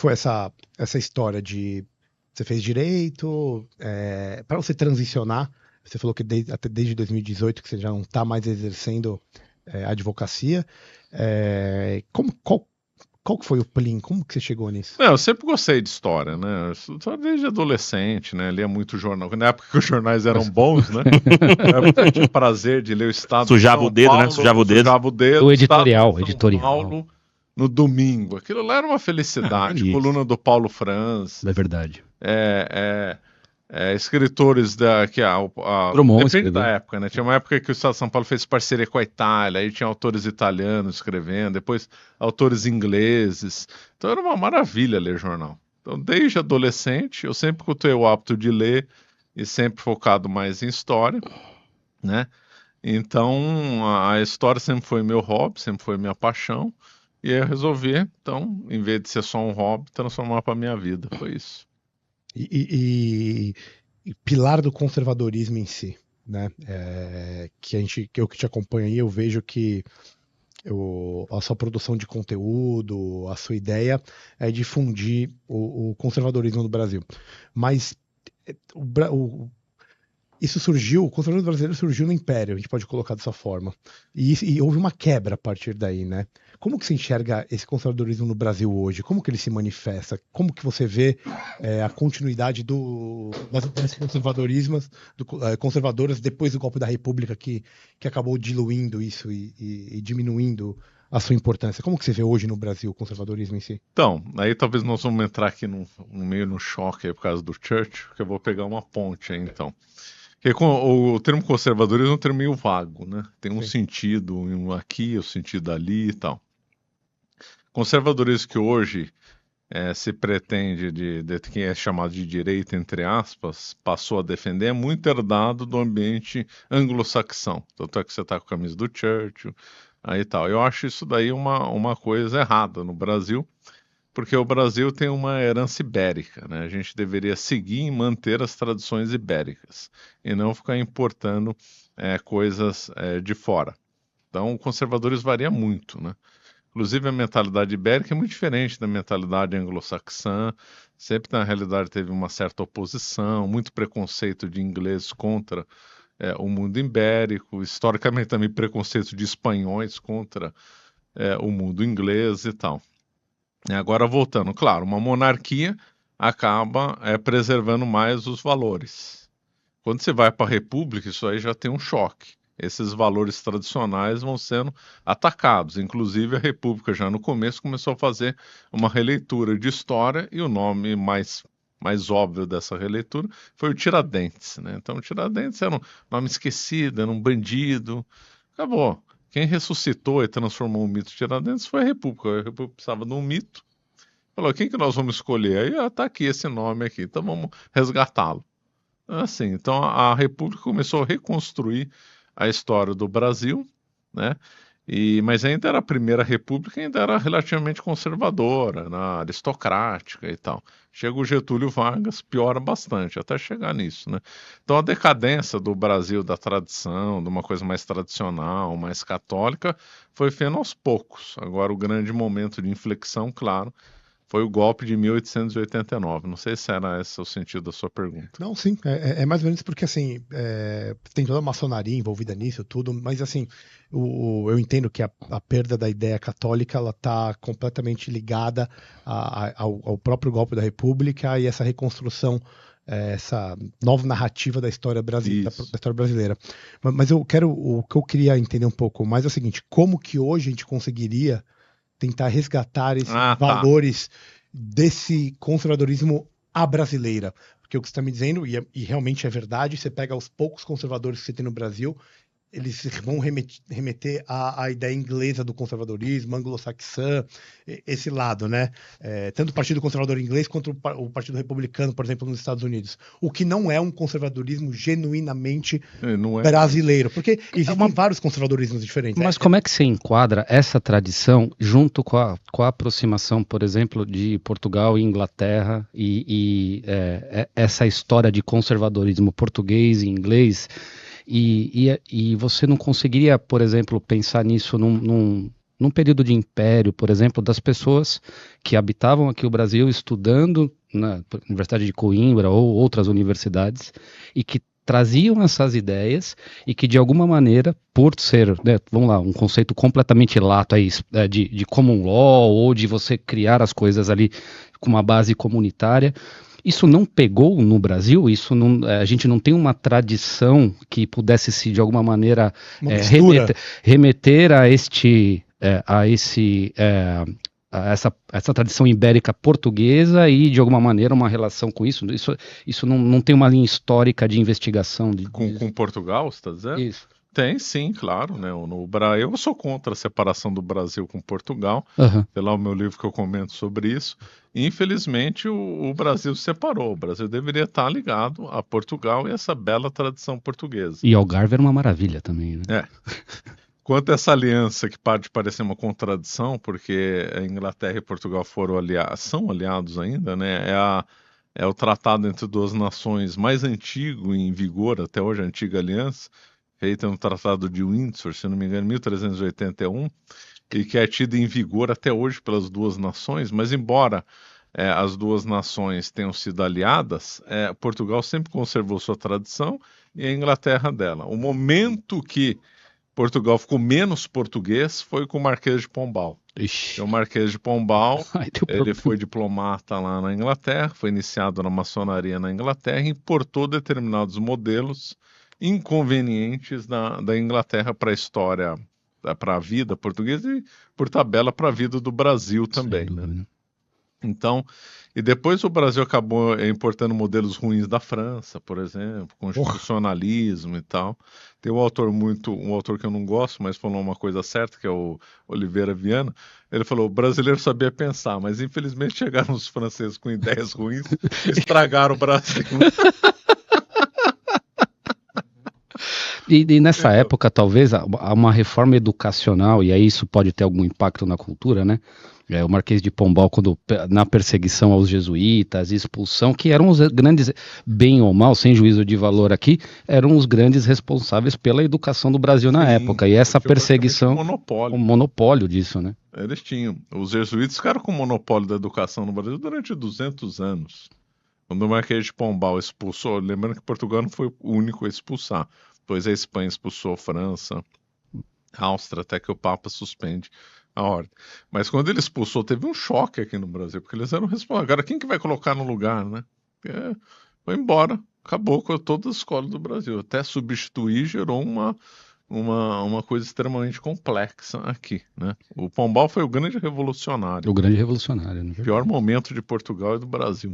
foi essa história de... Você fez direito, para você transicionar, você falou que até desde 2018 que você já não está mais exercendo advocacia. Qual que foi o plim? Como que você chegou nisso? Eu sempre gostei de história, né? Só desde adolescente, né? Lia muito jornal. Na época que os jornais eram bons, né? Na época eu tinha prazer de ler o Estado Sujava de São o dedo, Paulo, né? Sujava o dedo. Sujava o dedo. O Estado editorial, de São Paulo no domingo. Aquilo lá era uma felicidade. Coluna do Paulo Franz. É verdade. Escritores Drummond depende escreveu. da época, né? Tinha uma época que o Estado de São Paulo fez parceria com a Itália, aí tinha autores italianos escrevendo, depois autores ingleses. Então era uma maravilha ler jornal. Então, desde adolescente, eu sempre cultuei o hábito de ler e sempre focado mais em história, né? Então, a história sempre foi meu hobby, sempre foi minha paixão, e aí eu resolvi, então, em vez de ser só um hobby, transformar para minha vida. Foi isso. E pilar do conservadorismo em si, né? Que eu que te acompanho aí, eu vejo que a sua produção de conteúdo, a sua ideia é difundir o conservadorismo no Brasil. Mas o conservadorismo brasileiro surgiu no Império, a gente pode colocar dessa forma. E houve uma quebra a partir daí, né? Como que você enxerga esse conservadorismo no Brasil hoje? Como que ele se manifesta? Como que você vê a continuidade das conservadoras depois do golpe da República que acabou diluindo isso e diminuindo a sua importância? Como que você vê hoje no Brasil o conservadorismo em si? Então, aí talvez nós vamos entrar aqui meio no choque aí por causa do Churchill, que eu vou pegar uma ponte aí então. Porque o termo conservadorismo é um termo meio vago, né? Tem um sentido aqui, um sentido ali e tal. Conservadorismo que hoje se pretende, de quem é chamado de direita, entre aspas, passou a defender, é muito herdado do ambiente anglo-saxão. Tanto é que você está com a camisa do Churchill, aí tal. Eu acho isso daí uma coisa errada no Brasil, porque o Brasil tem uma herança ibérica, né? A gente deveria seguir e manter as tradições ibéricas e não ficar importando coisas de fora. Então, o conservadorismo varia muito, né? Inclusive, a mentalidade ibérica é muito diferente da mentalidade anglo-saxã. Sempre, na realidade, teve uma certa oposição, muito preconceito de ingleses contra o mundo ibérico, historicamente também preconceito de espanhóis contra o mundo inglês e tal. Agora, voltando, claro, uma monarquia acaba preservando mais os valores. Quando você vai para a república, isso aí já tem um choque. Esses valores tradicionais vão sendo atacados. Inclusive, a República, já no começo, começou a fazer uma releitura de história, e o nome mais óbvio dessa releitura foi o Tiradentes, né? Então, o Tiradentes era um nome esquecido, era um bandido. Acabou. Quem ressuscitou e transformou o mito de Tiradentes foi a República. A República precisava de um mito. Falou, quem que nós vamos escolher? Aí está aqui esse nome aqui, então vamos resgatá-lo. Assim, então a República começou a reconstruir a história do Brasil, né? Mas ainda era a primeira república, ainda era relativamente conservadora, né? Aristocrática e tal. Chega o Getúlio Vargas, piora bastante, até chegar nisso, né? Então a decadência do Brasil, da tradição, de uma coisa mais tradicional, mais católica, foi feita aos poucos. Agora o grande momento de inflexão, claro, foi o golpe de 1889. Não sei se era esse o sentido da sua pergunta. Não, sim. É mais ou menos porque, assim, tem toda a maçonaria envolvida nisso, tudo, mas, assim, eu entendo que a perda da ideia católica, ela está completamente ligada ao próprio golpe da República e essa reconstrução, essa nova narrativa da história brasileira. Mas o que eu queria entender um pouco mais é o seguinte, como que hoje a gente conseguiria tentar resgatar esses valores desse conservadorismo à brasileira. Porque o que você está me dizendo, e realmente é verdade, você pega os poucos conservadores que você tem no Brasil, eles vão remeter à ideia inglesa do conservadorismo, anglo-saxã, esse lado, né? Tanto o Partido Conservador Inglês quanto o Partido Republicano, por exemplo, nos Estados Unidos. O que não é um conservadorismo genuinamente brasileiro, porque existem vários conservadorismos diferentes. Mas como é que você enquadra essa tradição junto com a aproximação, por exemplo, de Portugal e Inglaterra e essa história de conservadorismo português e inglês? E você não conseguiria, por exemplo, pensar nisso num período de império, por exemplo, das pessoas que habitavam aqui o Brasil estudando na Universidade de Coimbra ou outras universidades e que traziam essas ideias e que de alguma maneira, por ser, né, vamos lá, um conceito completamente lato aí, de common law ou de você criar as coisas ali com uma base comunitária, isso não pegou no Brasil? Isso não, a gente não tem uma tradição que pudesse se de alguma maneira remeter a essa tradição ibérica portuguesa e, de alguma maneira, uma relação com isso? Isso não tem uma linha histórica de investigação? Com Portugal, você está dizendo? Isso. Tem, sim, claro, né? Eu sou contra a separação do Brasil com Portugal. Tem lá o meu livro que eu comento sobre isso. Infelizmente, o Brasil se separou. O Brasil deveria estar ligado a Portugal e essa bela tradição portuguesa. E Algarve era uma maravilha também, né? Quanto a essa aliança que pode parecer uma contradição, porque a Inglaterra e Portugal são aliados ainda, né? É o tratado entre duas nações mais antigo em vigor até hoje, a antiga aliança, feita no Tratado de Windsor, se não me engano, em 1381, e que é tido em vigor até hoje pelas duas nações, mas embora as duas nações tenham sido aliadas, Portugal sempre conservou sua tradição e a Inglaterra dela. O momento que Portugal ficou menos português foi com o Marquês de Pombal. O Marquês de Pombal, ele foi diplomata lá na Inglaterra, foi iniciado na maçonaria na Inglaterra e importou determinados modelos inconvenientes da Inglaterra para a história, para a vida portuguesa e, por tabela, para a vida do Brasil também, né? Então, e depois o Brasil acabou importando modelos ruins da França, por exemplo, constitucionalismo e tal. Tem um autor que eu não gosto, mas falou uma coisa certa, que é o Oliveira Viana. Ele falou: o brasileiro sabia pensar, mas infelizmente chegaram os franceses com ideias ruins e estragaram o Brasil. E nessa época, talvez, uma reforma educacional, e aí isso pode ter algum impacto na cultura, né? O Marquês de Pombal, na perseguição aos jesuítas, expulsão, que eram os grandes, bem ou mal, sem juízo de valor aqui, eram os grandes responsáveis pela educação do Brasil na época. E essa perseguição, o monopólio disso, né? Eles tinham. Os jesuítas ficaram com o monopólio da educação no Brasil durante 200 anos. Quando o Marquês de Pombal expulsou, lembrando que Portugal não foi o único a expulsar. Depois a Espanha expulsou a França, a Áustria, até que o Papa suspende a ordem. Mas quando ele expulsou, teve um choque aqui no Brasil, porque eles eram responsáveis. Agora, quem que vai colocar no lugar, né? Foi embora, acabou com toda a escola do Brasil. Até substituir gerou uma coisa extremamente complexa aqui, né? O Pombal foi o grande revolucionário. O grande revolucionário, né? O pior momento de Portugal e do Brasil.